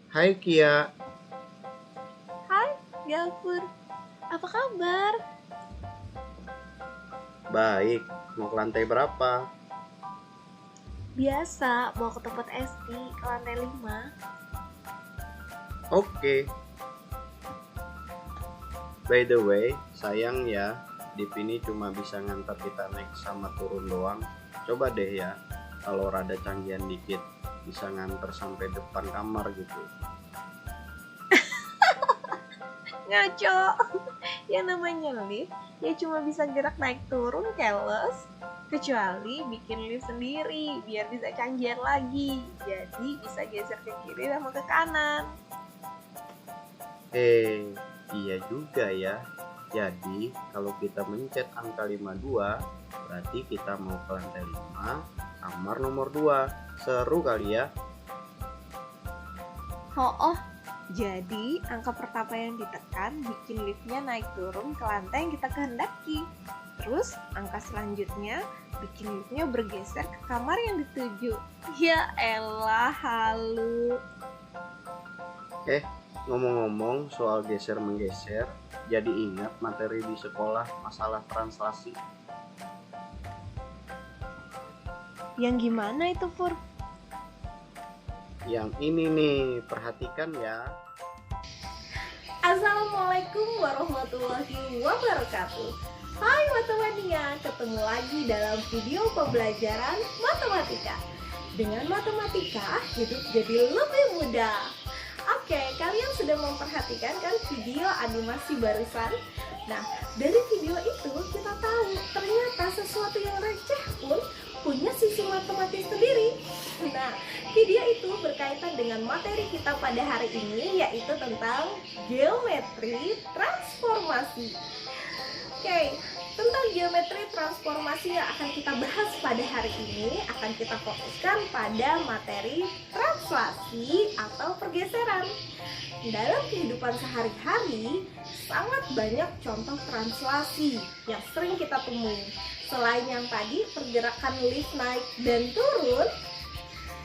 Hai Kia, Hai, Gafur. Apa kabar? baik. Mau ke lantai berapa? Biasa, mau ke tempat SD ke lantai 5. Oke, by the way, sayang ya, Div ini cuma bisa ngantar kita naik sama turun doang. Coba deh ya, kalau rada canggihan dikit, bisa nganter sampai depan kamar gitu. Ngaco. Yang namanya lift, ya cuma bisa gerak naik turun, keles. Kecuali bikin lift sendiri, biar bisa canggihan lagi. Jadi bisa geser ke kiri sama ke kanan. Iya juga ya. Jadi, kalau kita mencet angka 52, berarti kita mau ke lantai 5, kamar nomor 2. Seru kali ya. Oh, jadi angka pertama yang ditekan bikin liftnya naik turun ke lantai yang kita kehendaki. Terus angka selanjutnya bikin liftnya bergeser ke kamar yang dituju. Ya elah, halu. Ngomong-ngomong soal geser-menggeser, jadi ingat materi di sekolah masalah translasi. Yang gimana itu, Pur? Yang ini nih, perhatikan ya. Assalamualaikum warahmatullahi wabarakatuh. Hai Matemania, ketemu lagi dalam video pembelajaran matematika. Dengan matematika, hidup jadi lebih mudah. Oke, kalian sudah memperhatikan kan video animasi barusan? Nah, dari video itu kita tahu ternyata sesuatu yang receh pun punya sisi matematis sendiri. Nah, video itu berkaitan dengan materi kita pada hari ini, yaitu tentang geometri transformasi. Oke, tentang geometri transformasi yang akan kita bahas pada hari ini akan kita fokuskan pada materi translasi atau pergeseran. Dalam kehidupan sehari-hari, sangat banyak contoh translasi yang sering kita temui. Selain yang tadi pergerakan lift naik dan turun,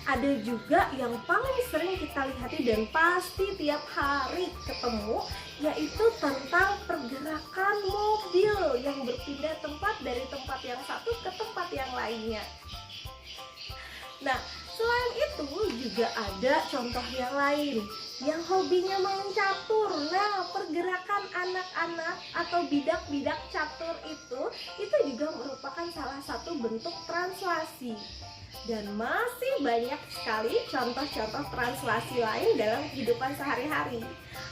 ada juga yang paling sering kita lihati dan pasti tiap hari ketemu, yaitu tentang pergerakan mobil yang berpindah tempat dari tempat yang satu ke tempat yang lainnya. Nah, selain itu juga ada contoh yang lain yang hobinya main catur. Nah, pergerakan anak-anak atau bidak-bidak catur itu juga merupakan salah satu bentuk translasi. Dan masih banyak sekali contoh-contoh translasi lain dalam kehidupan sehari-hari.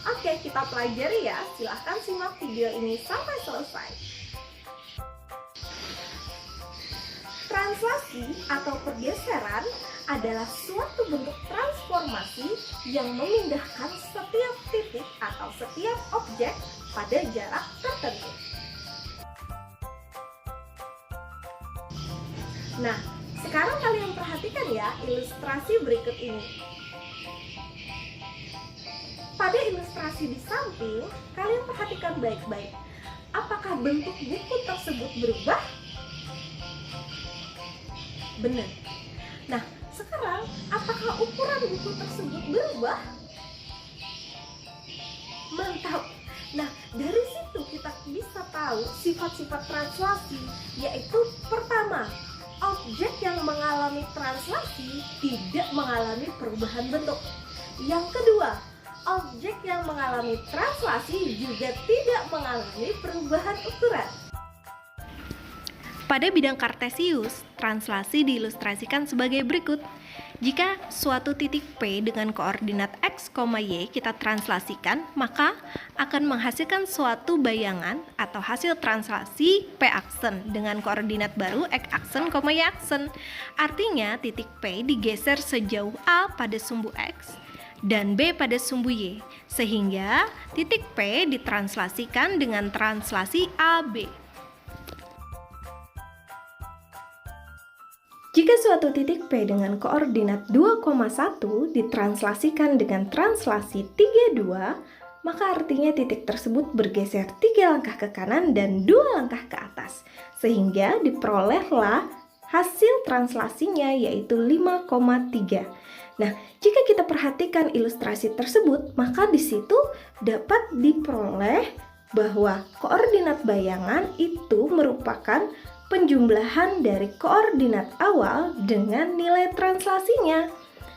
Oke, kita pelajari ya. Silahkan simak video ini sampai selesai. Translasi atau pergeseran adalah suatu bentuk transformasi yang memindahkan setiap titik atau setiap objek pada jarak tertentu. Nah, sekarang kalian perhatikan ya ilustrasi berikut ini. Pada ilustrasi di samping, kalian perhatikan baik-baik. Apakah bentuk buku tersebut berubah? Benar. Nah, sekarang apakah ukuran buku tersebut berubah? Mantap. Nah, dari situ kita bisa tahu sifat-sifat translasi, yaitu pertama, objek yang mengalami translasi tidak mengalami perubahan bentuk. Yang kedua, objek yang mengalami translasi juga tidak mengalami perubahan ukuran. Pada bidang kartesius, translasi diilustrasikan sebagai berikut. Jika suatu titik P dengan koordinat x, y kita translasikan, maka akan menghasilkan suatu bayangan atau hasil translasi P aksen dengan koordinat baru x aksen, y aksen. Artinya titik P digeser sejauh A pada sumbu x dan B pada sumbu y, sehingga titik P ditranslasikan dengan translasi AB. Jika suatu titik P dengan koordinat 2,1 ditranslasikan dengan translasi 32, maka artinya titik tersebut bergeser 3 langkah ke kanan dan 2 langkah ke atas, sehingga diperolehlah hasil translasinya yaitu 5,3. Nah, jika kita perhatikan ilustrasi tersebut, maka di situ dapat diperoleh bahwa koordinat bayangan itu merupakan penjumlahan dari koordinat awal dengan nilai translasinya.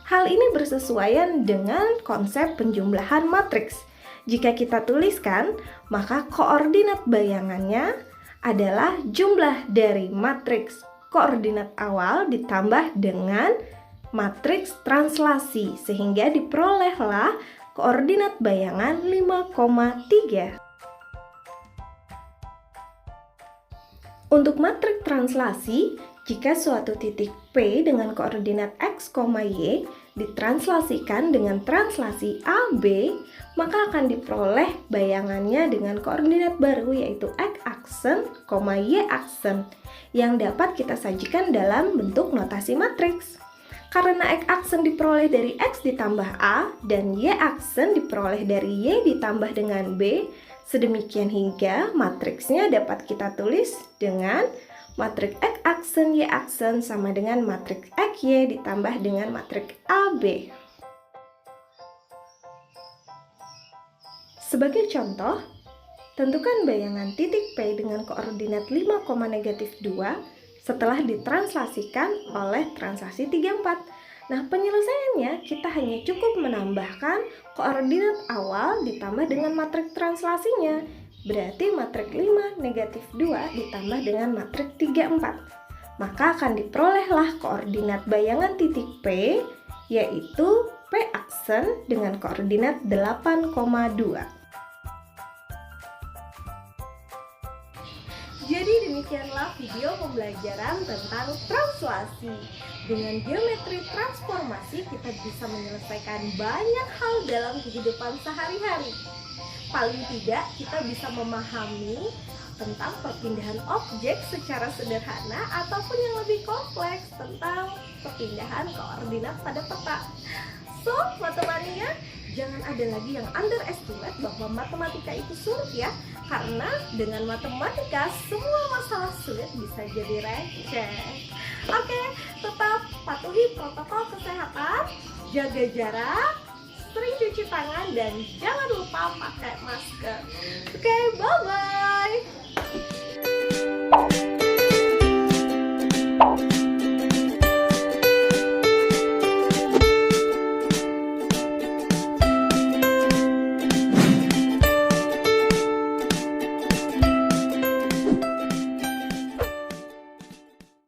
Hal ini bersesuaian dengan konsep penjumlahan matriks. Jika kita tuliskan, maka koordinat bayangannya adalah jumlah dari matriks koordinat awal ditambah dengan matriks translasi, sehingga diperolehlah koordinat bayangan 5,3. Untuk matriks translasi, jika suatu titik P dengan koordinat X, Y ditranslasikan dengan translasi AB, maka akan diperoleh bayangannya dengan koordinat baru yaitu X aksen, Y aksen yang dapat kita sajikan dalam bentuk notasi matriks. Karena X aksen diperoleh dari X ditambah A dan Y aksen diperoleh dari Y ditambah dengan B, sedemikian hingga matriksnya dapat kita tulis dengan matriks X aksen Y aksen sama dengan matriks XY ditambah dengan matriks AB. Sebagai contoh, tentukan bayangan titik P dengan koordinat 5,-2 setelah ditranslasikan oleh translasi 34. Nah, penyelesaiannya kita hanya cukup menambahkan koordinat awal ditambah dengan matriks translasinya. Berarti matriks 5,-2 ditambah dengan matriks 34. Maka akan diperolehlah koordinat bayangan titik P, yaitu P aksen dengan koordinat 8,2. Jadi demikianlah video pembelajaran tentang translasi. Dengan geometri transformasi kita bisa menyelesaikan banyak hal dalam kehidupan sehari-hari. Paling tidak kita bisa memahami tentang perpindahan objek secara sederhana ataupun yang lebih kompleks tentang perpindahan koordinat pada peta. So, matematika, jangan ada lagi yang underestimate bahwa matematika itu sulit ya. Karena dengan matematika semua masalah sulit bisa jadi receh. Oke, tetap patuhi protokol kesehatan, jaga jarak, sering cuci tangan dan jangan lupa pakai masker. Oke, bye-bye.